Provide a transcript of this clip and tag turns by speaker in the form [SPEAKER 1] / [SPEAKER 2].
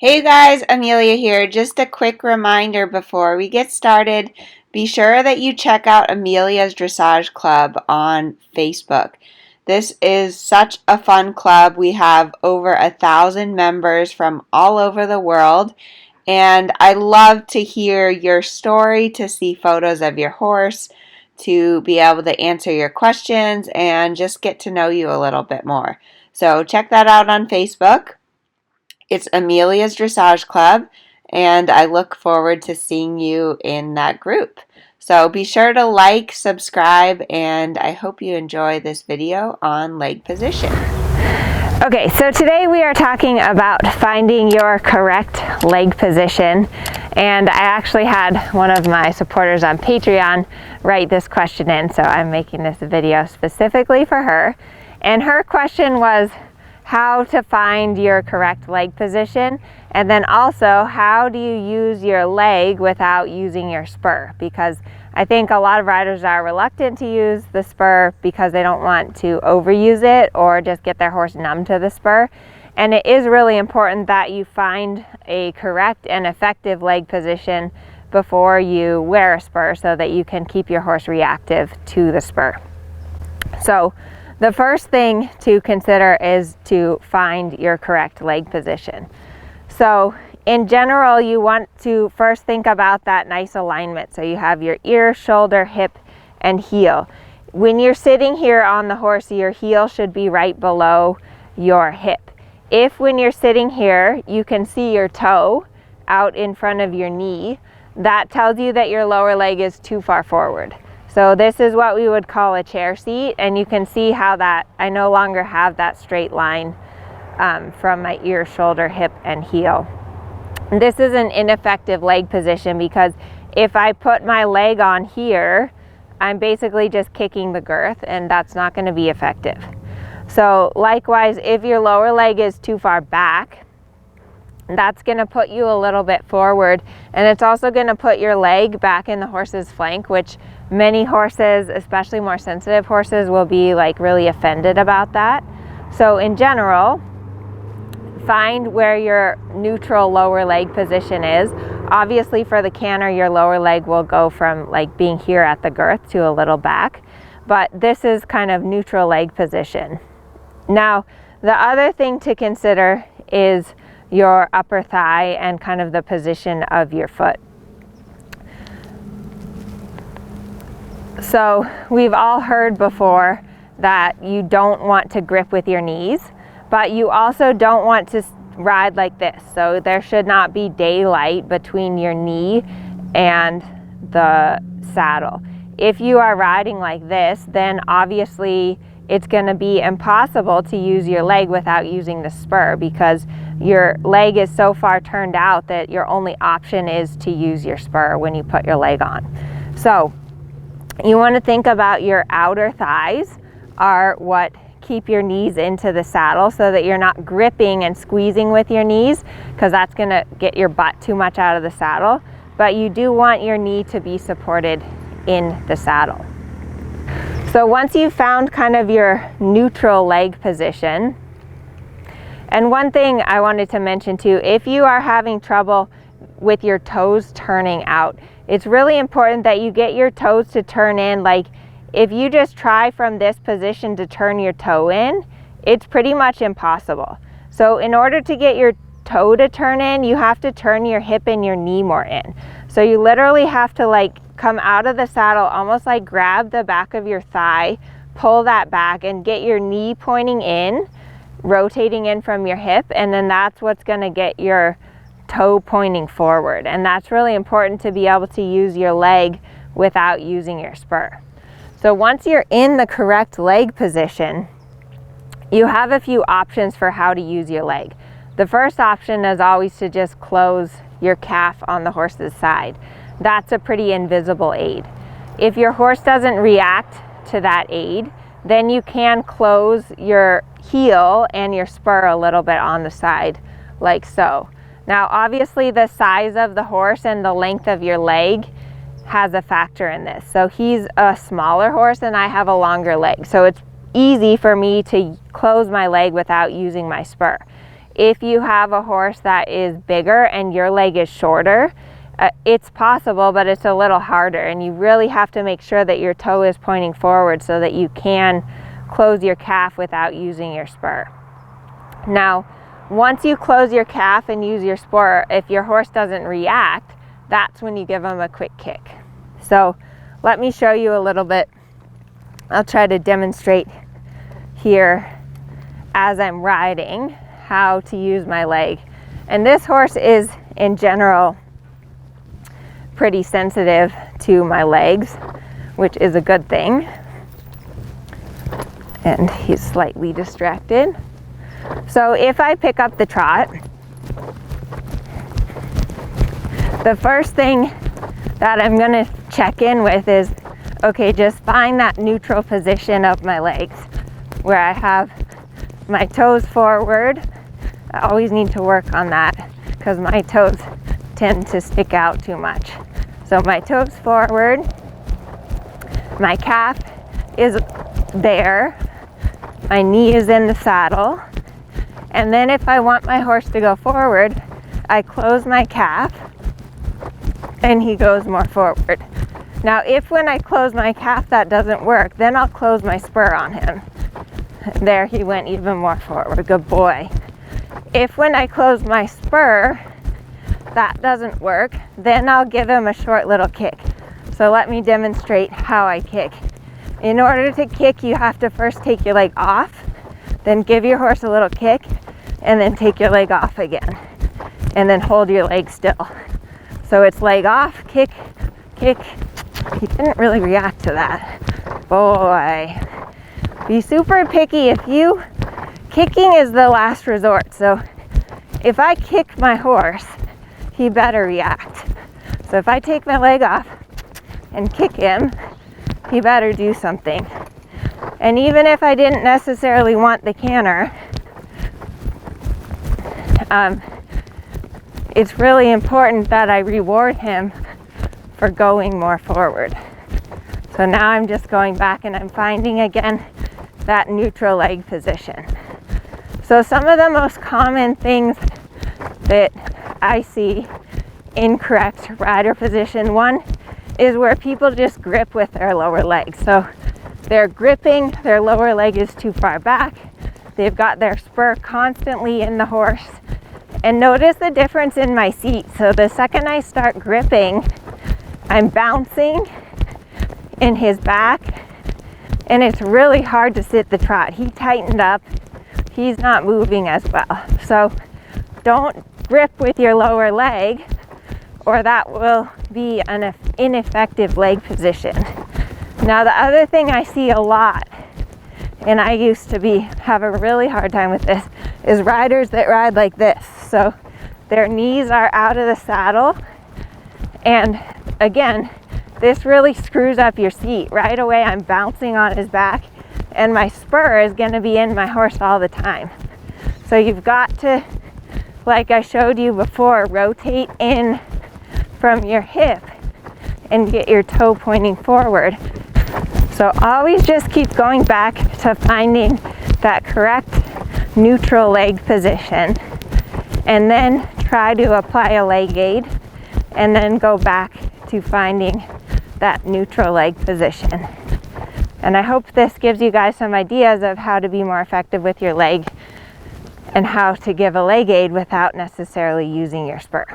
[SPEAKER 1] Hey guys, Amelia here. Just a quick reminder before we get started, be sure that you check out Amelia's Dressage Club on Facebook. This is such a fun club. We have over 1,000 members from all over the world, and I love to hear your story, to see photos of your horse, to be able to answer your questions, and just get to know you a little bit more. So check that out on Facebook. It's Amelia's Dressage Club, and I look forward to seeing you in that group. So be sure to like, subscribe, and I hope you enjoy this video on leg position.
[SPEAKER 2] Okay, so today we are talking about finding your correct leg position, and I actually had one of my supporters on Patreon write this question in, so I'm making this video specifically for her. And her question was how to find your correct leg position, and then also how do you use your leg without using your spur, because I think a lot of riders are reluctant to use the spur because they don't want to overuse it or just get their horse numb to the spur. And it is really important that you find a correct and effective leg position before you wear a spur so that you can keep your horse reactive to the spur. So the first thing to consider is to find your correct leg position. So in general, you want to first think about that nice alignment. So you have your ear, shoulder, hip, and heel. When you're sitting here on the horse, your heel should be right below your hip. If when you're sitting here, you can see your toe out in front of your knee, that tells you that your lower leg is too far forward. So this is what we would call a chair seat, and you can see how that I no longer have that straight line from my ear, shoulder, hip, and heel. This is an ineffective leg position because if I put my leg on here, I'm basically just kicking the girth, and that's not going to be effective. So likewise, if your lower leg is too far back, that's going to put you a little bit forward, and it's also going to put your leg back in the horse's flank, which many horses, especially more sensitive horses, will be like really offended about that. So in general, find where your neutral lower leg position is. Obviously for the canter, your lower leg will go from like being here at the girth to a little back, but this is kind of neutral leg position. Now, the other thing to consider is your upper thigh and kind of the position of your foot. So we've all heard before that you don't want to grip with your knees, but you also don't want to ride like this. So there should not be daylight between your knee and the saddle. If you are riding like this, then obviously it's going to be impossible to use your leg without using the spur, because your leg is so far turned out that your only option is to use your spur when you put your leg on. So you want to think about your outer thighs are what keep your knees into the saddle, so that you're not gripping and squeezing with your knees, because that's going to get your butt too much out of the saddle. But you do want your knee to be supported in the saddle. So once you've found kind of your neutral leg position, and one thing I wanted to mention too, if you are having trouble with your toes turning out, it's really important that you get your toes to turn in. Like if you just try from this position to turn your toe in, it's pretty much impossible. So in order to get your toe to turn in, you have to turn your hip and your knee more in. So you literally have to like come out of the saddle, almost like grab the back of your thigh, pull that back and get your knee pointing in, rotating in from your hip, and then that's what's going to get your toe pointing forward. And that's really important to be able to use your leg without using your spur. So once you're in the correct leg position, you have a few options for how to use your leg. The first option is always to just close your calf on the horse's side. That's a pretty invisible aid. If your horse doesn't react to that aid, then you can close your heel and your spur a little bit on the side, like so. Now obviously the size of the horse and the length of your leg has a factor in this. So he's a smaller horse and I have a longer leg. So it's easy for me to close my leg without using my spur. If you have a horse that is bigger and your leg is shorter, it's possible, but it's a little harder, and you really have to make sure that your toe is pointing forward so that you can close your calf without using your spur. Now, once you close your calf and use your spur, if your horse doesn't react, that's when you give them a quick kick. So let me show you a little bit. I'll try to demonstrate here as I'm riding how to use my leg. And this horse is in general pretty sensitive to my legs, which is a good thing. And he's slightly distracted. So if I pick up the trot, the first thing that I'm going to check in with is, okay, just find that neutral position of my legs where I have my toes forward. I always need to work on that because my toes tend to stick out too much. So my toes forward, my calf is there, my knee is in the saddle, and then if I want my horse to go forward, I close my calf and he goes more forward. Now if when I close my calf that doesn't work, then I'll close my spur on him. There, he went even more forward, good boy. If when I close my spur that doesn't work, then I'll give him a short little kick. So let me demonstrate how I kick. In order to kick, you have to first take your leg off, then give your horse a little kick, and then take your leg off again, and then hold your leg still. So it's leg off, kick, kick. He didn't really react to that. Boy, be super picky. Kicking is the last resort. So if I kick my horse, he better react. So if I take my leg off and kick him, he better do something. And even if I didn't necessarily want the canter, it's really important that I reward him for going more forward. So now I'm just going back and I'm finding again that neutral leg position. So some of the most common things that I see incorrect rider position, one is where people just grip with their lower leg. So they're gripping, their lower leg is too far back, they've got their spur constantly in the horse. And notice the difference in my seat. So the second I start gripping, I'm bouncing in his back, and it's really hard to sit the trot. He tightened up, he's not moving as well. So don't grip with your lower leg, or that will be an ineffective leg position. Now the other thing I see a lot, and I used to have a really hard time with this, is riders that ride like this. So their knees are out of the saddle, and again, this really screws up your seat. Right away I'm bouncing on his back, and my spur is going to be in my horse all the time. So you've got to, like I showed you before, rotate in from your hip and get your toe pointing forward. So always just keep going back to finding that correct neutral leg position, and then try to apply a leg aid, and then go back to finding that neutral leg position. And I hope this gives you guys some ideas of how to be more effective with your leg and how to give a leg aid without necessarily using your spur.